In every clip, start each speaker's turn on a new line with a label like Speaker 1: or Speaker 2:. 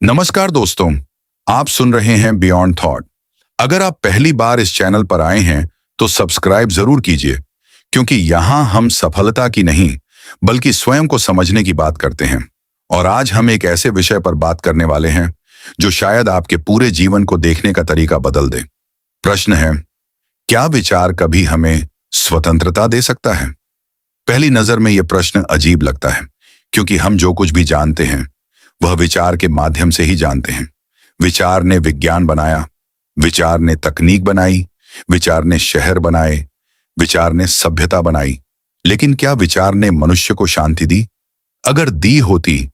Speaker 1: नमस्कार दोस्तों, आप सुन रहे हैं बियॉन्ड थॉट। अगर आप पहली बार इस चैनल पर आए हैं तो सब्सक्राइब जरूर कीजिए, क्योंकि यहाँ हम सफलता की नहीं बल्कि स्वयं को समझने की बात करते हैं। और आज हम एक ऐसे विषय पर बात करने वाले हैं जो शायद आपके पूरे जीवन को देखने का तरीका बदल दे। प्रश्न है, क्या विचार कभी हमें स्वतंत्रता दे सकता है? पहली नजर में यह प्रश्न अजीब लगता है, क्योंकि हम जो कुछ भी जानते हैं वह विचार के माध्यम से ही जानते हैं। विचार ने विज्ञान बनाया, विचार ने तकनीक बनाई, विचार ने शहर बनाए, विचार ने सभ्यता बनाई। लेकिन क्या विचार ने मनुष्य को शांति दी? अगर दी होती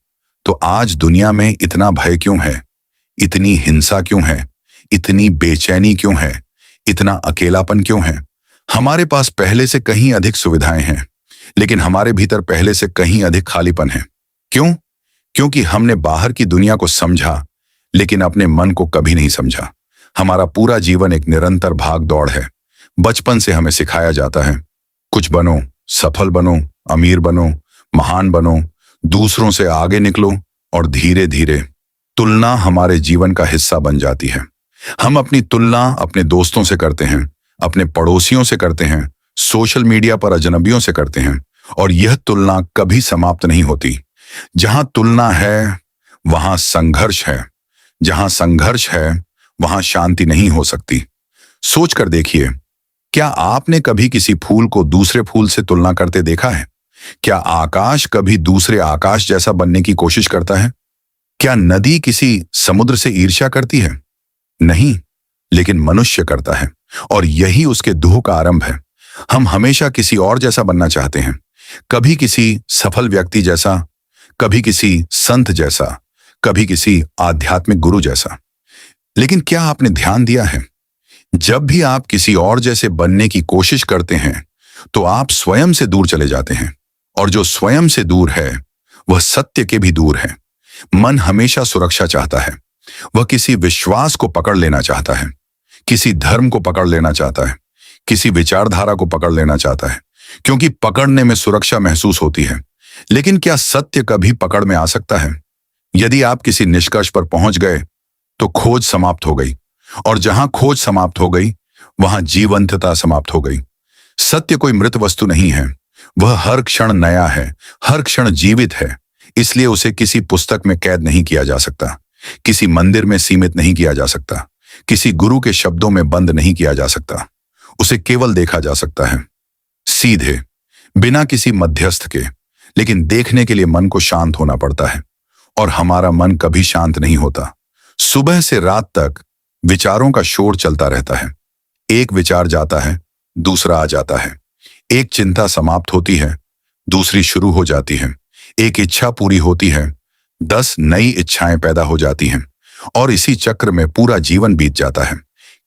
Speaker 1: तो आज दुनिया में इतना भय क्यों है, इतनी हिंसा क्यों है, इतनी बेचैनी क्यों है, इतना अकेलापन क्यों है? हमारे पास पहले से कहीं अधिक सुविधाएं हैं, लेकिन हमारे भीतर पहले से कहीं अधिक खालीपन है। क्यों? क्योंकि हमने बाहर की दुनिया को समझा, लेकिन अपने मन को कभी नहीं समझा। हमारा पूरा जीवन एक निरंतर भाग दौड़ है। बचपन से हमें सिखाया जाता है, कुछ बनो, सफल बनो, अमीर बनो, महान बनो, दूसरों से आगे निकलो, और धीरे धीरे तुलना हमारे जीवन का हिस्सा बन जाती है। हम अपनी तुलना अपने दोस्तों से करते हैं, अपने पड़ोसियों से करते हैं, सोशल मीडिया पर अजनबियों से करते हैं, और यह तुलना कभी समाप्त नहीं होती। जहां तुलना है वहां संघर्ष है, जहां संघर्ष है वहां शांति नहीं हो सकती। सोच कर देखिए, क्या आपने कभी किसी फूल को दूसरे फूल से तुलना करते देखा है? क्या आकाश कभी दूसरे आकाश जैसा बनने की कोशिश करता है? क्या नदी किसी समुद्र से ईर्ष्या करती है? नहीं, लेकिन मनुष्य करता है, और यही उसके दुह का आरंभ है। हम हमेशा किसी और जैसा बनना चाहते हैं, कभी किसी सफल व्यक्ति जैसा, कभी किसी संत जैसा, कभी किसी आध्यात्मिक गुरु जैसा। लेकिन क्या आपने ध्यान दिया है, जब भी आप किसी और जैसे बनने की कोशिश करते हैं तो आप स्वयं से दूर चले जाते हैं, और जो स्वयं से दूर है वह सत्य के भी दूर है। मन हमेशा सुरक्षा चाहता है, वह किसी विश्वास को पकड़ लेना चाहता है, किसी धर्म को पकड़ लेना चाहता है, किसी विचारधारा को पकड़ लेना चाहता है, क्योंकि पकड़ने में सुरक्षा महसूस होती है। लेकिन क्या सत्य कभी पकड़ में आ सकता है? यदि आप किसी निष्कर्ष पर पहुंच गए तो खोज समाप्त हो गई, और जहां खोज समाप्त हो गई वहां जीवंतता समाप्त हो गई। सत्य कोई मृत वस्तु नहीं है, वह हर क्षण नया है, हर क्षण जीवित है। इसलिए उसे किसी पुस्तक में कैद नहीं किया जा सकता, किसी मंदिर में सीमित नहीं किया जा सकता, किसी गुरु के शब्दों में बंद नहीं किया जा सकता। उसे केवल देखा जा सकता है, सीधे, बिना किसी मध्यस्थ के। लेकिन देखने के लिए मन को शांत होना पड़ता है, और हमारा मन कभी शांत नहीं होता। सुबह से रात तक विचारों का शोर चलता रहता है। एक विचार जाता है, दूसरा आ जाता है। एक चिंता समाप्त होती है, दूसरी शुरू हो जाती है। एक इच्छा पूरी होती है, 10 नई इच्छाएं पैदा हो जाती हैं, और इसी चक्र में पूरा जीवन बीत जाता है।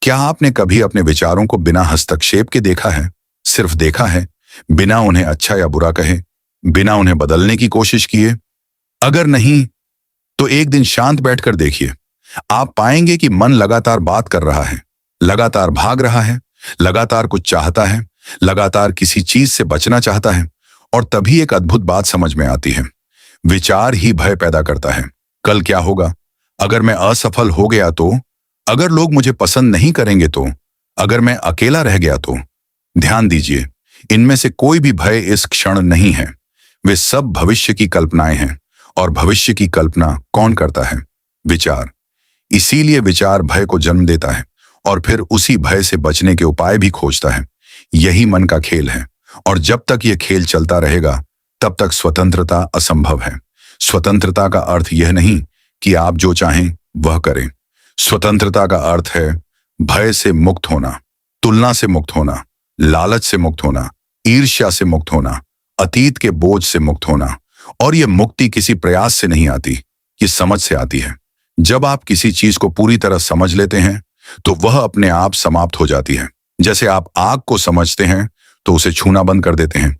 Speaker 1: क्या आपने कभी अपने विचारों को बिना हस्तक्षेप के देखा है? सिर्फ देखा है, बिना उन्हें अच्छा या बुरा कहे, बिना उन्हें बदलने की कोशिश किए? अगर नहीं, तो एक दिन शांत बैठकर देखिए। आप पाएंगे कि मन लगातार बात कर रहा है, लगातार भाग रहा है, लगातार कुछ चाहता है, लगातार किसी चीज से बचना चाहता है। और तभी एक अद्भुत बात समझ में आती है, विचार ही भय पैदा करता है। कल क्या होगा? अगर मैं असफल हो गया तो? अगर लोग मुझे पसंद नहीं करेंगे तो? अगर मैं अकेला रह गया तो? ध्यान दीजिए, इनमें से कोई भी भय इस क्षण नहीं है, वे सब भविष्य की कल्पनाएं हैं। और भविष्य की कल्पना कौन करता है? विचार। इसीलिए विचार भय को जन्म देता है, और फिर उसी भय से बचने के उपाय भी खोजता है। यही मन का खेल है, और जब तक यह खेल चलता रहेगा तब तक स्वतंत्रता असंभव है। स्वतंत्रता का अर्थ यह नहीं कि आप जो चाहें वह करें। स्वतंत्रता का अर्थ है भय से मुक्त होना, तुलना से मुक्त होना, लालच से मुक्त होना, ईर्ष्या से मुक्त होना, अतीत के बोझ से मुक्त होना। और यह मुक्ति किसी प्रयास से नहीं आती, ये समझ से आती है। जब आप किसी चीज को पूरी तरह समझ लेते हैं तो वह अपने आप समाप्त हो जाती है। जैसे आप आग को समझते हैं तो उसे छूना बंद कर देते हैं,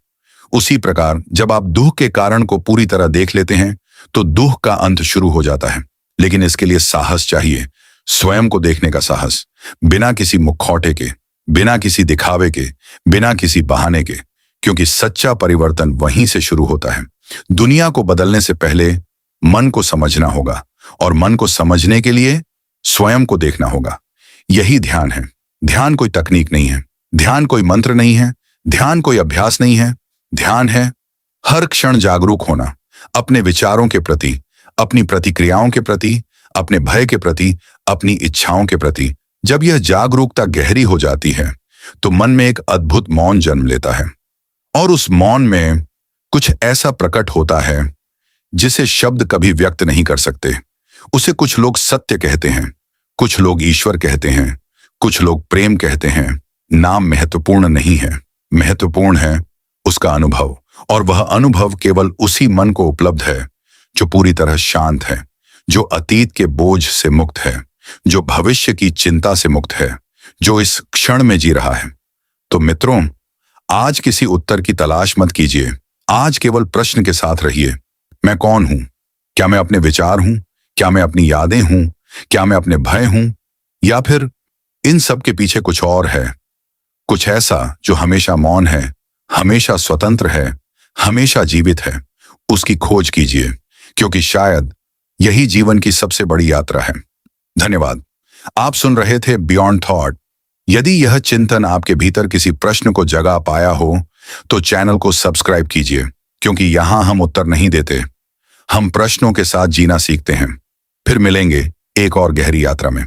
Speaker 1: उसी प्रकार जब आप दुख के कारण को पूरी तरह देख लेते हैं तो दुख का अंत शुरू हो जाता है। लेकिन इसके लिए साहस चाहिए, स्वयं को देखने का साहस, बिना किसी मुखौटे के, बिना किसी दिखावे के, बिना किसी बहाने के। क्योंकि सच्चा परिवर्तन वहीं से शुरू होता है। दुनिया को बदलने से पहले मन को समझना होगा, और मन को समझने के लिए स्वयं को देखना होगा। यही ध्यान है। ध्यान कोई तकनीक नहीं है, ध्यान कोई मंत्र नहीं है, ध्यान कोई अभ्यास नहीं है। ध्यान है हर क्षण जागरूक होना, अपने विचारों के प्रति, अपनी प्रतिक्रियाओं के प्रति, अपने भय के प्रति, अपनी इच्छाओं के प्रति। जब यह जागरूकता गहरी हो जाती है तो मन में एक अद्भुत मौन जन्म लेता है, और उस मौन में कुछ ऐसा प्रकट होता है जिसे शब्द कभी व्यक्त नहीं कर सकते। उसे कुछ लोग सत्य कहते हैं, कुछ लोग ईश्वर कहते हैं, कुछ लोग प्रेम कहते हैं। नाम महत्वपूर्ण नहीं है, महत्वपूर्ण है उसका अनुभव, और वह अनुभव केवल उसी मन को उपलब्ध है जो पूरी तरह शांत है, जो अतीत के बोझ से मुक्त है, जो भविष्य की चिंता से मुक्त है, जो इस क्षण में जी रहा है। तो मित्रों, आज किसी उत्तर की तलाश मत कीजिए। आज केवल प्रश्न के साथ रहिए। मैं कौन हूं? क्या मैं अपने विचार हूं? क्या मैं अपनी यादें हूं? क्या मैं अपने भय हूं? या फिर इन सब के पीछे कुछ और है, कुछ ऐसा जो हमेशा मौन है, हमेशा स्वतंत्र है, हमेशा जीवित है। उसकी खोज कीजिए, क्योंकि शायद यही जीवन की सबसे बड़ी यात्रा है। धन्यवाद। आप सुन रहे थे बियॉन्ड थॉट। यदि यह चिंतन आपके भीतर किसी प्रश्न को जगा पाया हो तो चैनल को सब्सक्राइब कीजिए, क्योंकि यहां हम उत्तर नहीं देते, हम प्रश्नों के साथ जीना सीखते हैं। फिर मिलेंगे एक और गहरी यात्रा में।